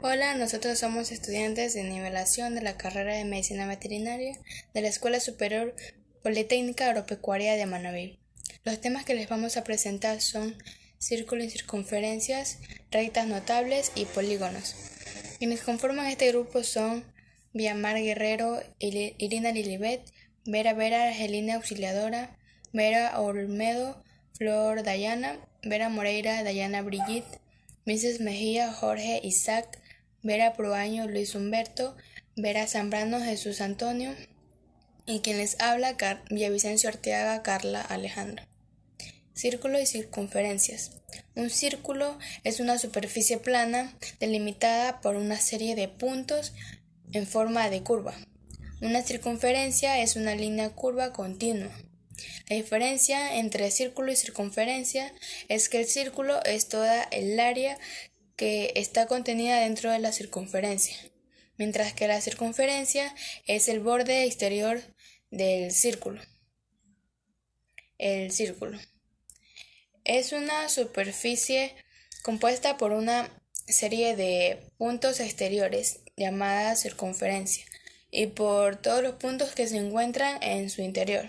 Hola, nosotros somos estudiantes de nivelación de la carrera de Medicina Veterinaria de la Escuela Superior Politécnica Agropecuaria de Manabí. Los temas que les vamos a presentar son círculos y circunferencias, rectas notables y polígonos. Quienes conforman este grupo son Viamar Guerrero, Irina Lilibet, Vera Argelina Auxiliadora, Vera Olmedo, Flor Dayana, Vera Moreira, Dayana Brigitte, Mrs. Mejía, Jorge Isaac, Vera Proaño, Luis Humberto, Vera Zambrano, Jesús Antonio, y quien les habla, Villavicencio Arteaga, Carla Alejandra. Círculo y circunferencias. Un círculo es una superficie plana delimitada por una serie de puntos en forma de curva. Una circunferencia es una línea curva continua. La diferencia entre círculo y circunferencia es que el círculo es toda el área que está contenida dentro de la circunferencia, mientras que la circunferencia es el borde exterior del círculo. El círculo es una superficie compuesta por una serie de puntos exteriores llamada circunferencia y por todos los puntos que se encuentran en su interior.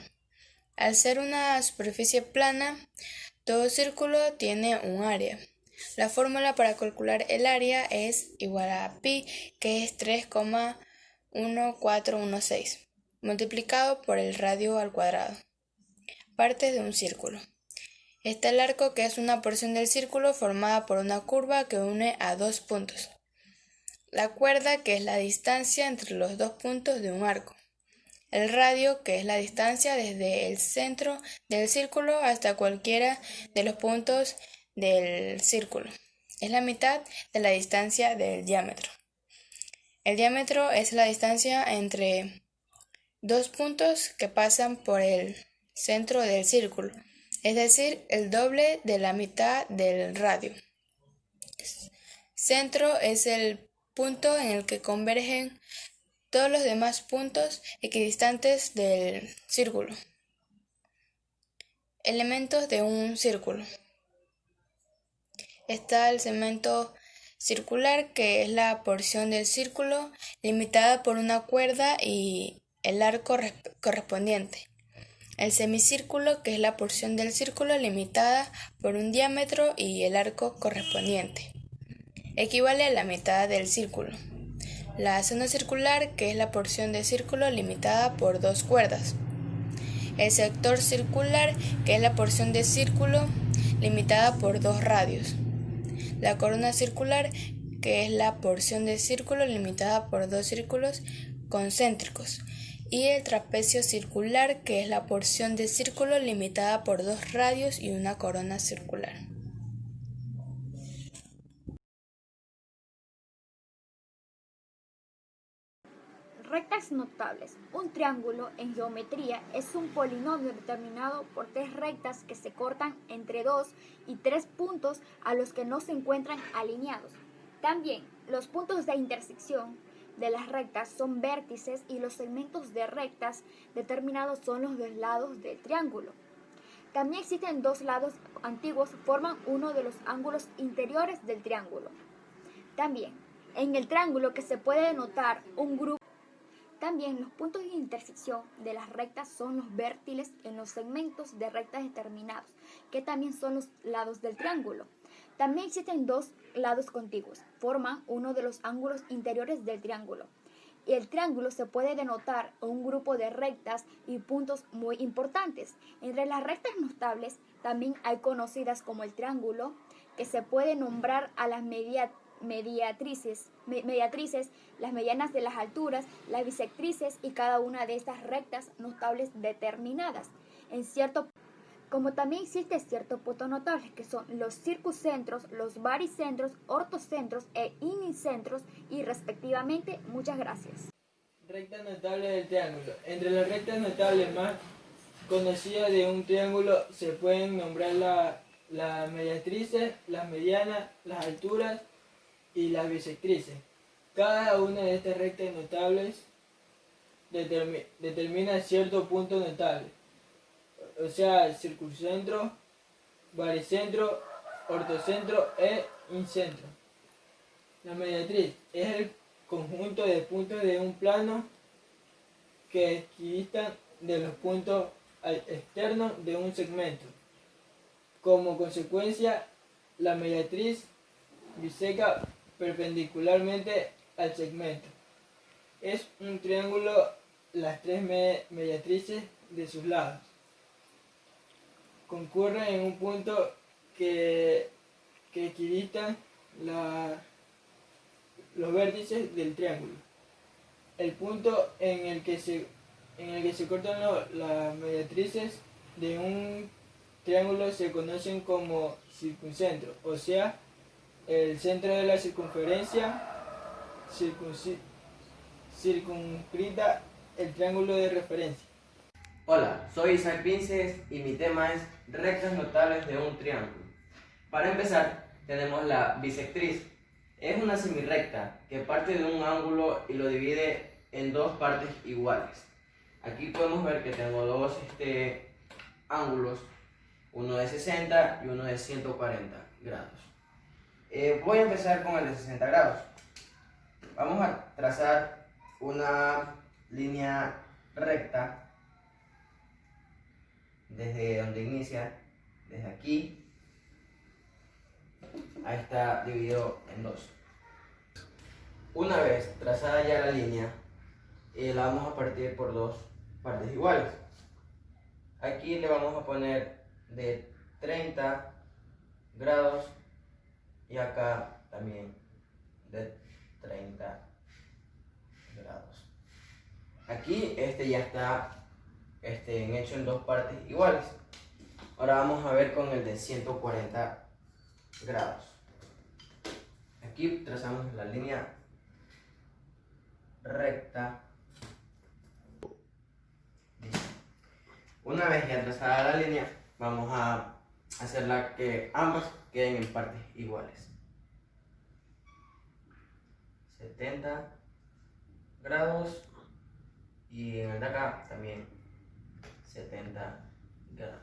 Al ser una superficie plana, todo círculo tiene un área. La fórmula para calcular el área es igual a pi, que es 3,1416, multiplicado por el radio al cuadrado. Partes de un círculo. Está el arco, que es una porción del círculo formada por una curva que une a dos puntos. La cuerda, que es la distancia entre los dos puntos de un arco. El radio, que es la distancia desde el centro del círculo hasta cualquiera de los puntos del círculo. Es la mitad de la distancia del diámetro. El diámetro es la distancia entre dos puntos que pasan por el centro del círculo, es decir, el doble de la mitad del radio. Centro es el punto en el que convergen todos los demás puntos equidistantes del círculo. Elementos de un círculo. Está el segmento circular, que es la porción del círculo limitada por una cuerda y el arco correspondiente. El semicírculo, que es la porción del círculo limitada por un diámetro y el arco correspondiente. Equivale a la mitad del círculo. La zona circular, que es la porción del círculo limitada por dos cuerdas. El sector circular, que es la porción del círculo limitada por dos radios. La corona circular, que es la porción del círculo limitada por dos círculos concéntricos. Y el trapecio circular, que es la porción del círculo limitada por dos radios y una corona circular. Rectas notables. Un triángulo en geometría es un polinomio determinado por tres rectas que se cortan entre 2 y 3 puntos a los que no se encuentran alineados. También, los puntos de intersección de las rectas son vértices y los segmentos de rectas determinados son los dos lados del triángulo. También existen dos lados antiguos que forman uno de los ángulos interiores del triángulo. También, en el triángulo que se puede denotar un grupo. También los puntos de intersección de las rectas son los vértices en los segmentos de rectas determinados, que también son los lados del triángulo. También existen dos lados contiguos, forman uno de los ángulos interiores del triángulo. Y el triángulo se puede denotar un grupo de rectas y puntos muy importantes. Entre las rectas notables también hay conocidas como el triángulo, que se puede nombrar a las mediatrices, las medianas de las alturas, las bisectrices y cada una de estas rectas notables determinadas. Como también existe ciertos puntos notables que son los circuncentros, los baricentros, ortocentros e incentros y respectivamente. Muchas gracias. Rectas notables del triángulo. Entre las rectas notables más conocidas de un triángulo se pueden nombrar las mediatrices, las medianas, las alturas y las bisectrices. Cada una de estas rectas notables determina cierto punto notable, o sea, circuncentro, baricentro, ortocentro e incentro. La mediatriz es el conjunto de puntos de un plano que equidistan de los puntos externos de un segmento. Como consecuencia, la mediatriz biseca perpendicularmente al segmento. Es un triángulo las tres mediatrices de sus lados concurren en un punto que equidistan los vértices del triángulo. El punto en el que se cortan las mediatrices de un triángulo se conocen como circuncentro, o sea, el centro de la circunferencia circunscrita el triángulo de referencia. Hola, soy Isaac Vinces y mi tema es rectas notables de un triángulo. Para empezar, tenemos la bisectriz. Es una semirrecta que parte de un ángulo y lo divide en dos partes iguales. Aquí podemos ver que tengo dos ángulos, uno de 60 y uno de 140 grados. Voy a empezar con el de 60 grados. Vamos a trazar una línea recta desde donde inicia, desde aquí, ahí está dividido en dos. Una vez trazada ya la línea, la vamos a partir por dos partes iguales. Aquí le vamos a poner de 30 grados y acá también de 30 grados. Aquí ya está hecho en dos partes iguales. Ahora vamos a ver con el de 140 grados. Aquí trazamos la línea recta. Una vez ya trazada la línea, vamos a hacerla que ambas queden en partes iguales. 70 grados y en el de acá también 70 grados.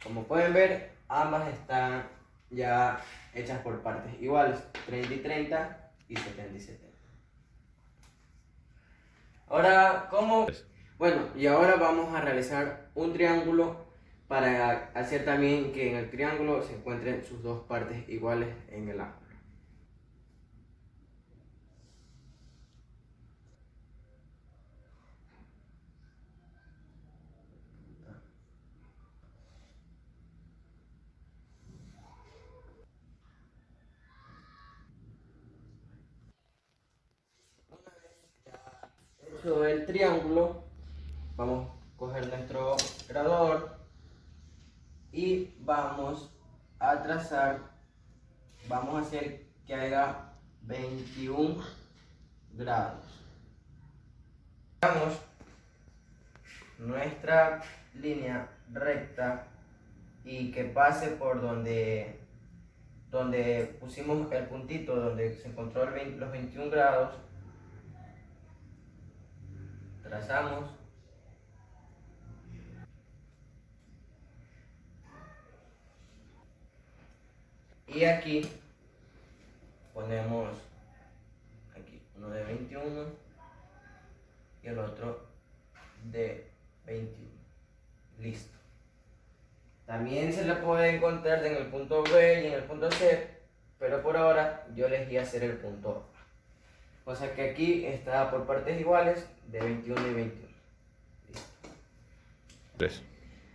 Como pueden ver, ambas están ya hechas por partes iguales, 30 y 30 y 70 y 70. Ahora, ¿cómo? Bueno, y ahora vamos a realizar un triángulo para hacer también que en el triángulo se encuentren sus dos partes iguales en el ángulo. Hecho el triángulo, vamos a coger nuestro graduador y vamos a trazar, vamos a hacer que haga 21 grados. Hagamos nuestra línea recta y que pase por donde pusimos el puntito, donde se encontró los 21 grados. Trazamos y aquí ponemos aquí uno de 21 y el otro de 21. Listo. También se le puede encontrar en el punto B y en el punto C, pero por ahora yo elegí hacer el punto A. O sea que aquí está por partes iguales de 21 y 21. Listo.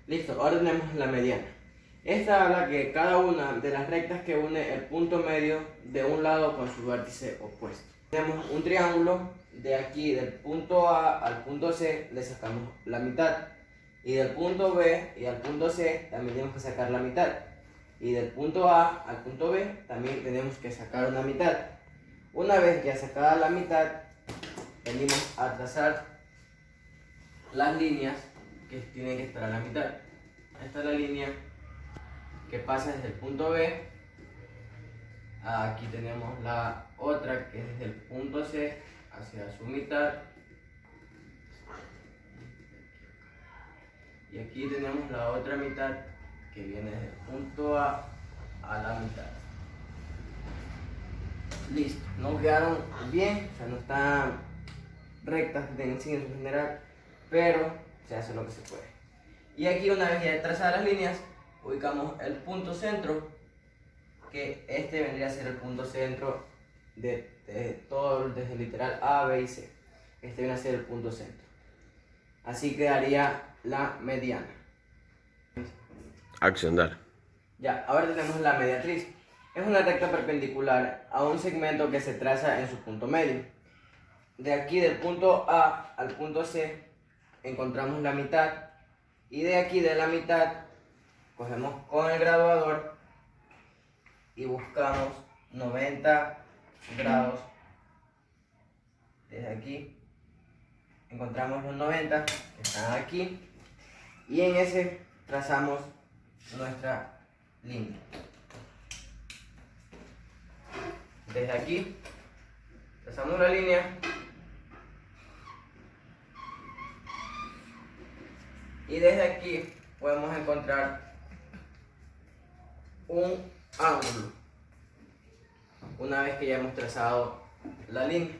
Listo, ahora tenemos la mediana. Esta habla que cada una de las rectas que une el punto medio de un lado con su vértice opuesto. Tenemos un triángulo, de aquí del punto A al punto C le sacamos la mitad. Y del punto B y al punto C también tenemos que sacar la mitad. Y del punto A al punto B también tenemos que sacar una mitad. Una vez ya sacada la mitad, venimos a trazar las líneas que tienen que estar a la mitad. Esta es la línea que pasa desde el punto B. Aquí tenemos la otra que es desde el punto C hacia su mitad. Y aquí tenemos la otra mitad que viene desde el punto A a la mitad. Listo, no quedaron bien, o sea, no están rectas en sí en su general, pero se hace lo que se puede. Y aquí, una vez ya trazadas las líneas, ubicamos el punto centro, que este vendría a ser el punto centro de todo, desde el literal A, B y C. Este viene a ser el punto centro. Así quedaría la mediana. Acción, dale. Ya, ahora tenemos la mediatriz. Es una recta perpendicular a un segmento que se traza en su punto medio. De aquí, del punto A al punto C, encontramos la mitad. Y de aquí, de la mitad, cogemos con el graduador y buscamos 90 grados. Desde aquí, encontramos los 90 que están aquí. Y en ese trazamos nuestra línea. Desde aquí trazamos la línea y desde aquí podemos encontrar un ángulo una vez que ya hemos trazado la línea,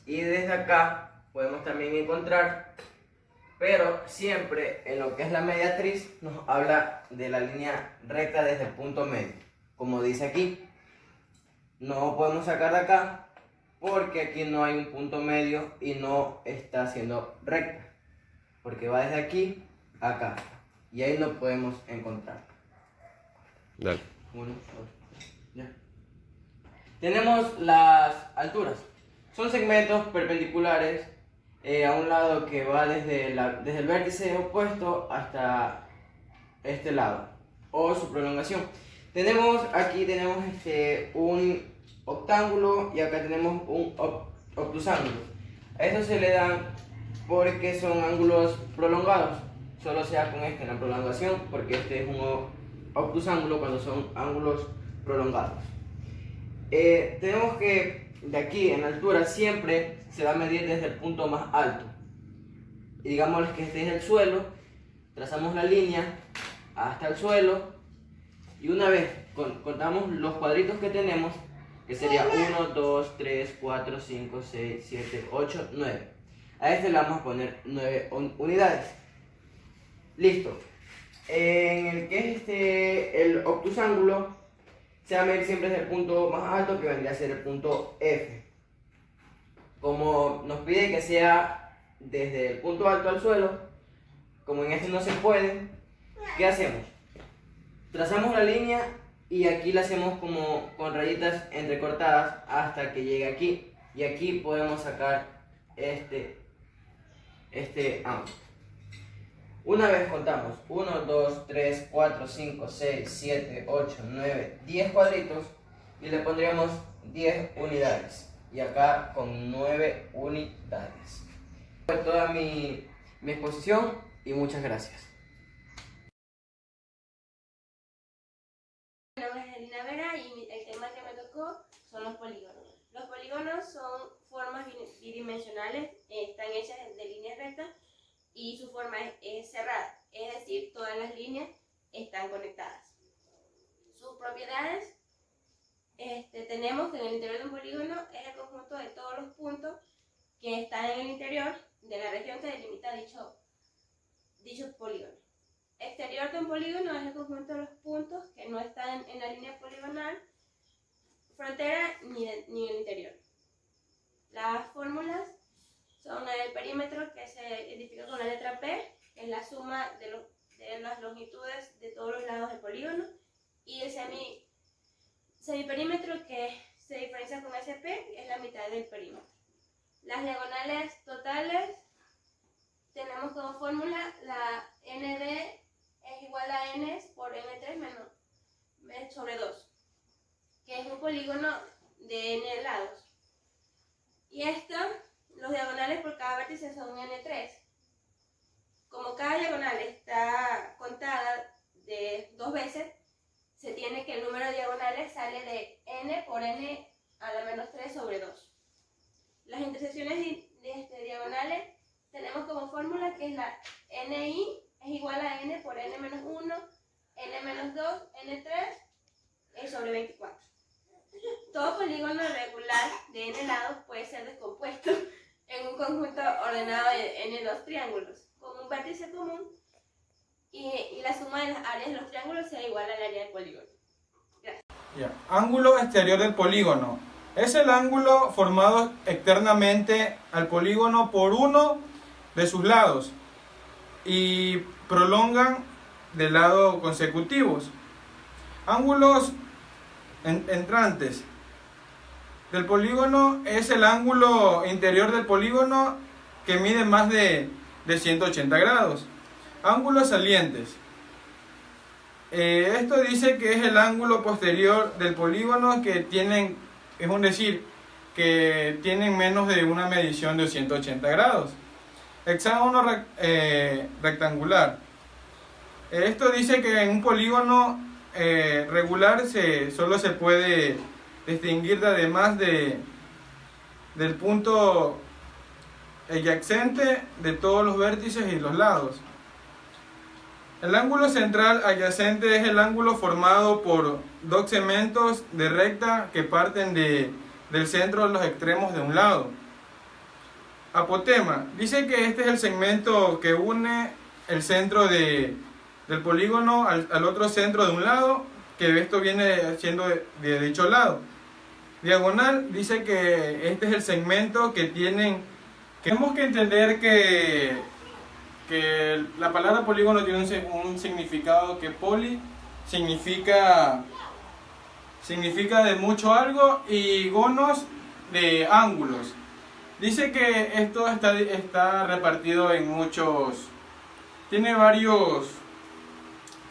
y desde acá podemos también encontrar, pero siempre en lo que es la mediatriz nos habla de la línea recta desde el punto medio, como dice aquí. No podemos sacar de acá porque aquí no hay un punto medio y no está siendo recta, porque va desde aquí a acá y ahí no podemos encontrar. Dale. Uno, dos, ya. Tenemos las alturas. Son segmentos perpendiculares a un lado que va desde el vértice opuesto hasta este lado, o su prolongación. Aquí tenemos un octángulo y acá tenemos un obtusángulo. A esto se le dan porque son ángulos prolongados. Solo se da con este en la prolongación, porque este es un obtusángulo cuando son ángulos prolongados. Tenemos que de aquí en altura siempre se va a medir desde el punto más alto. Y digamos que este es el suelo, trazamos la línea hasta el suelo. Y una vez contamos los cuadritos que tenemos, que sería 1, 2, 3, 4, 5, 6, 7, 8, 9. A este le vamos a poner 9 unidades. Listo. En el que es el obtusángulo, se va a medir siempre desde el punto más alto, que vendría a ser el punto F. Como nos pide que sea desde el punto alto al suelo, como en este no se puede, ¿qué hacemos? Trazamos la línea y aquí la hacemos como con rayitas entrecortadas hasta que llegue aquí. Y aquí podemos sacar este ángulo. Una vez contamos 1, 2, 3, 4, 5, 6, 7, 8, 9, 10 cuadritos y le pondríamos 10 unidades. Y acá con 9 unidades. Fue toda mi exposición y muchas gracias. Mi nombre es Elina Vera y el tema que me tocó son los polígonos. Los polígonos son formas bidimensionales, están hechas de líneas rectas y su forma es cerrada, es decir, todas las líneas están conectadas. Sus propiedades, tenemos que en el interior de un polígono es el conjunto de todos los puntos que están en el interior de la región que delimita dicho polígono. Exterior de un polígono es el conjunto de los puntos que no están en la línea poligonal, frontera ni en el interior. Las fórmulas son el perímetro, que se identifica con la letra P, que es la suma de las longitudes de todos los lados del polígono, y el semiperímetro, que se diferencia con SP, que es la mitad del perímetro. Las diagonales totales tenemos como fórmula la ND es igual a n por m3 menos m sobre 2, que es un polígono de n lados. Y los diagonales por cada vértice son n3. Como cada diagonal está contada de 2 veces, se tiene que el número de diagonales sale de n por n a la menos 3 sobre 2. Las intersecciones diagonales tenemos como fórmula que es la NI es igual a n por n menos 1, n menos 2, n3 sobre 24. Todo polígono polígono regular de n lados puede ser descompuesto en un conjunto ordenado de n2 triángulos con un vértice común y la suma de las áreas de los triángulos sea igual al área del polígono. Gracias. Ángulo exterior del polígono. Es el ángulo formado externamente al polígono por uno de sus lados y prolongan de lado consecutivos. Ángulos entrantes del polígono es el ángulo interior del polígono que mide más de 180 grados. Ángulos salientes. Esto dice que es el ángulo posterior del polígono que tienen, es decir, que tienen menos de una medición de 180 grados. Hexágono rectangular. Esto dice que en un polígono regular solo se puede distinguir además del punto adyacente de todos los vértices y los lados. El ángulo central adyacente es el ángulo formado por dos segmentos de recta que parten del centro de los extremos de un lado. Apotema. Dice que este es el segmento que une el centro del polígono al otro centro de un lado, que esto viene siendo de dicho lado. Diagonal. Dice que este es el segmento que tienen. Tenemos que entender que la palabra polígono tiene un significado, que poli significa de mucho algo y gonos de ángulos. Dice que esto está repartido en tiene varios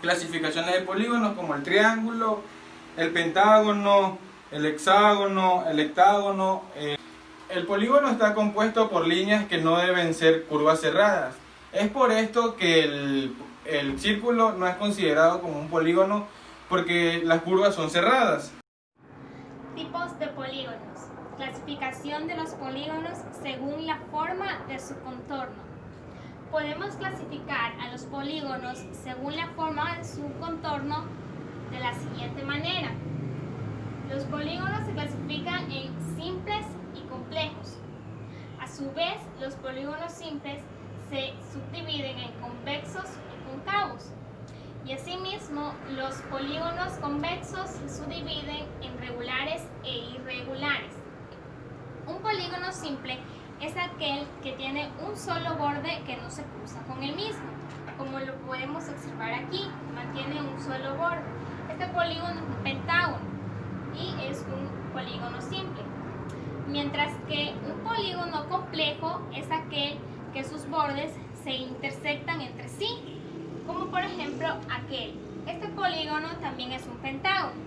clasificaciones de polígonos, como el triángulo, el pentágono, el hexágono, el heptágono. El polígono está compuesto por líneas que no deben ser curvas cerradas. Es por esto que el círculo no es considerado como un polígono, porque las curvas son cerradas. Tipos de polígonos. Clasificación de los polígonos según la forma de su contorno. Podemos clasificar a los polígonos según la forma de su contorno de la siguiente manera. Los polígonos se clasifican en simples y complejos. A su vez, los polígonos simples se subdividen en convexos y cóncavos. Y asimismo, los polígonos convexos se subdividen en regulares e irregulares. Un polígono simple es aquel que tiene un solo borde que no se cruza con el mismo. Como lo podemos observar aquí, mantiene un solo borde. Este polígono es un pentágono y es un polígono simple. Mientras que un polígono complejo es aquel que sus bordes se intersectan entre sí, como por ejemplo aquel. Este polígono también es un pentágono,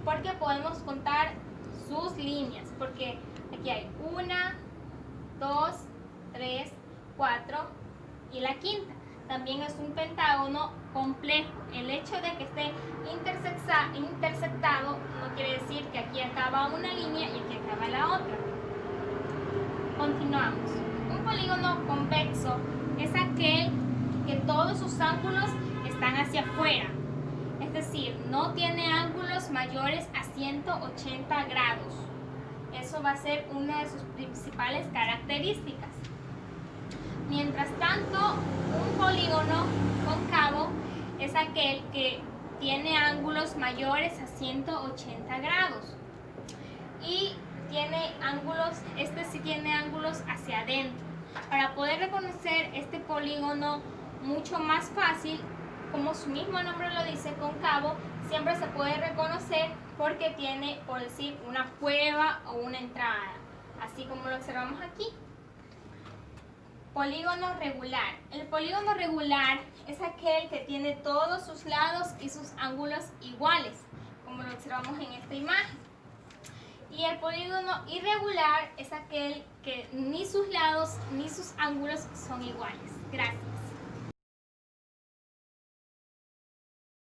porque podemos contar sus líneas, porque aquí hay 1, 2, 3, 4 y la quinta. También es un pentágono complejo. El hecho de que esté intersectado no quiere decir que aquí acaba una línea y aquí acaba la otra. Continuamos. Un polígono convexo es aquel que todos sus ángulos están hacia afuera, es decir, no tiene ángulos mayores a 180 grados. Eso va a ser una de sus principales características. Mientras tanto, un polígono cóncavo es aquel que tiene ángulos mayores a 180 grados y este sí tiene ángulos hacia adentro. Para poder reconocer este polígono mucho más fácil, como su mismo nombre lo dice, cóncavo, siempre se puede reconocer porque tiene, por decir, una cueva o una entrada, así como lo observamos aquí. Polígono regular. El polígono regular es aquel que tiene todos sus lados y sus ángulos iguales, como lo observamos en esta imagen. Y el polígono irregular es aquel que ni sus lados ni sus ángulos son iguales. Gracias.